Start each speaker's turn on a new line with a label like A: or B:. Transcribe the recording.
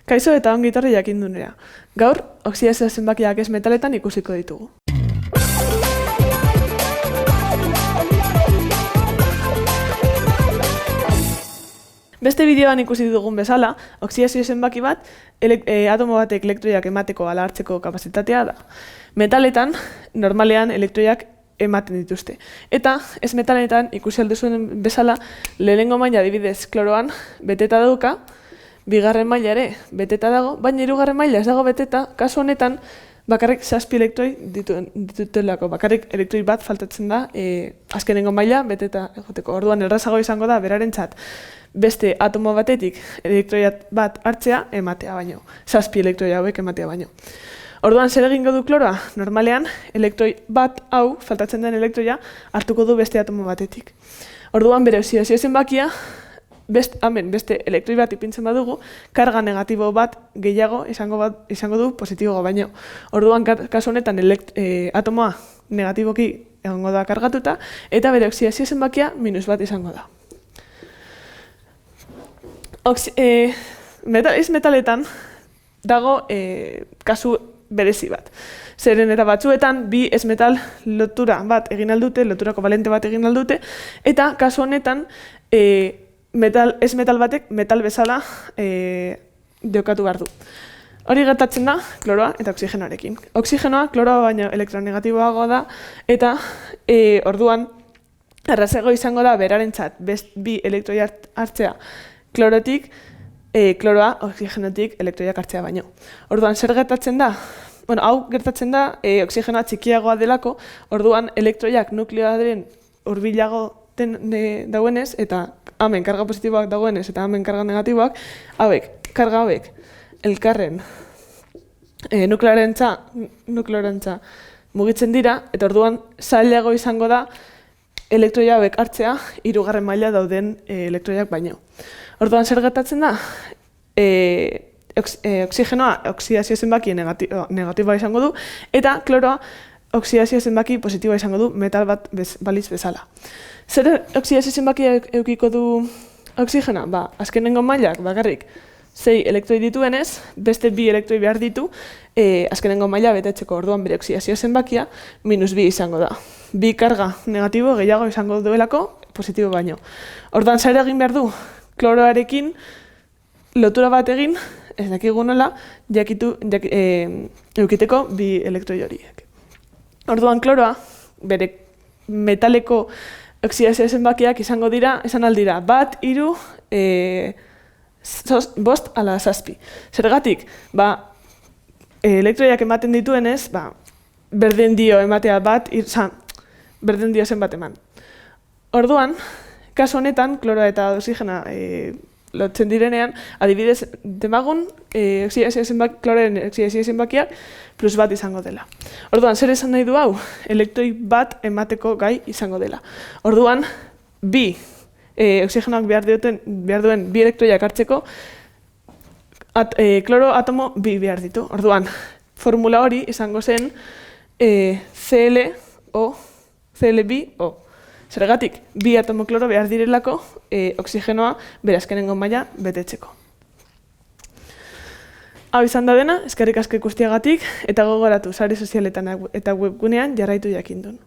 A: Kaixo eta ongi etorri jakindunera. Gaur, oxidazio zenbakiak ez metaletan ikusiko ditugu. Beste bideoan ikusi dugun bezala, oxidazio zenbaki bat atomo batek elektroiak emateko ala hartzeko kapazitatea da. Metaletan, normalean elektroiak ematen dituzte. Eta ez metaletan ikusi alduzuen bezala, lehenengo maila adibidez kloroan beteta dauka, bigarren maila ere beteta dago, baina hirugarren maila ez dago beteta, kasu honetan bakarrik 7 elektroi ditutelako, bakarrik elektroi bat faltatzen da azkenengo maila beteta egoteko. Orduan errazago izango da berarentzat beste atomo batetik elektroi bat hartzea ematea baino, 7 elektroi hauek ematea baino. Orduan zer egingo du kloroa? Normalean elektroi bat hau, faltatzen den elektroia, hartuko du beste atomo batetik. Orduan bere oxidazio zenbakia beste elektroi bat ipintzen badugu, karga negatibo bat gehiago izango du positiboa baino. Orduan, kasu honetan atomoa negatiboki egongo da kargatuta, eta bere oxidazio zenbakia -1 izango da. Ez metaletan dago kasu berezi bat. Zeren eta batzuetan bi ez metal lotura bat egin aldute, loturako balente bat egin aldute, eta kasu honetan ez metal batek metal bezala jokatu behar du. Hori gertatzen da kloroa eta oxigenoarekin. Oxigenoa kloroa baino elektronegatiboago da eta orduan errazago izango da berarentzat bi elektroi hartzea klorotik, kloroa oxigenotik elektroiak hartzea baino. Orduan zer gertatzen da? Bueno, hau gertatzen da oxigenoa txikiagoa delako, orduan elektroiak nukleoaren hurbilago dauenez eta hemen karga positiboak dagoenez eta hemen karga negatiboak, karga hauek elkarren nuklearentza mugitzen dira, eta orduan zailago izango da elektroia hauek hartzea hirugarren maila dauden elektroiak baino. Orduan zer gertatzen da? Oxigenoa oxidazio zenbaki negatiboa izango du, eta kloroa oxidazio zenbaki positiboa izango du metal bat balitz bezala. Zer oxidazio zenbakia edukiko du oxigena? Azkenengo mailak bakarrik 6 elektroi dituenez, beste 2 elektroi behar ditu azkenengo maila betetzeko. Orduan bere oxidazio zenbakia -2 izango da. 2 karga negatibo gehiago izango duelako positibo baino. Orduan zer egin behar du? Kloroarekin lotura bat egin, ez dakigu nola, edukiteko 2 elektroi horiek. Orduan kloroa, bere metaleko oxidazio zenbakiak izango dira, esan aldira, 1, 3, 5 ala 7. Zergatik, elektroiak ematen dituenez, berdin dio ematea berdin dio zenbat eman. Orduan, kasu honetan, kloroa eta oxigena lotzen direnean, adibidez, demagun kloroaren oxidazio zenbakiak +1 izango dela. Orduan, zer esan nahi du hau? Elektroi bat emateko gai izango dela. Orduan, oxigenoak behar duen 2 elektroiak hartzeko, kloro atomo 2 behar ditu. Orduan, formula hori izango zen Cl2O. Zergatik, 2 atomo kloro behar direlako oxigenoa bere azkenengo maila betetzeko. Hau izan da dena, eskerrik asko ikusteagatik, eta gogoratu sare sozialetan eta webgunean jarraitu jakindun.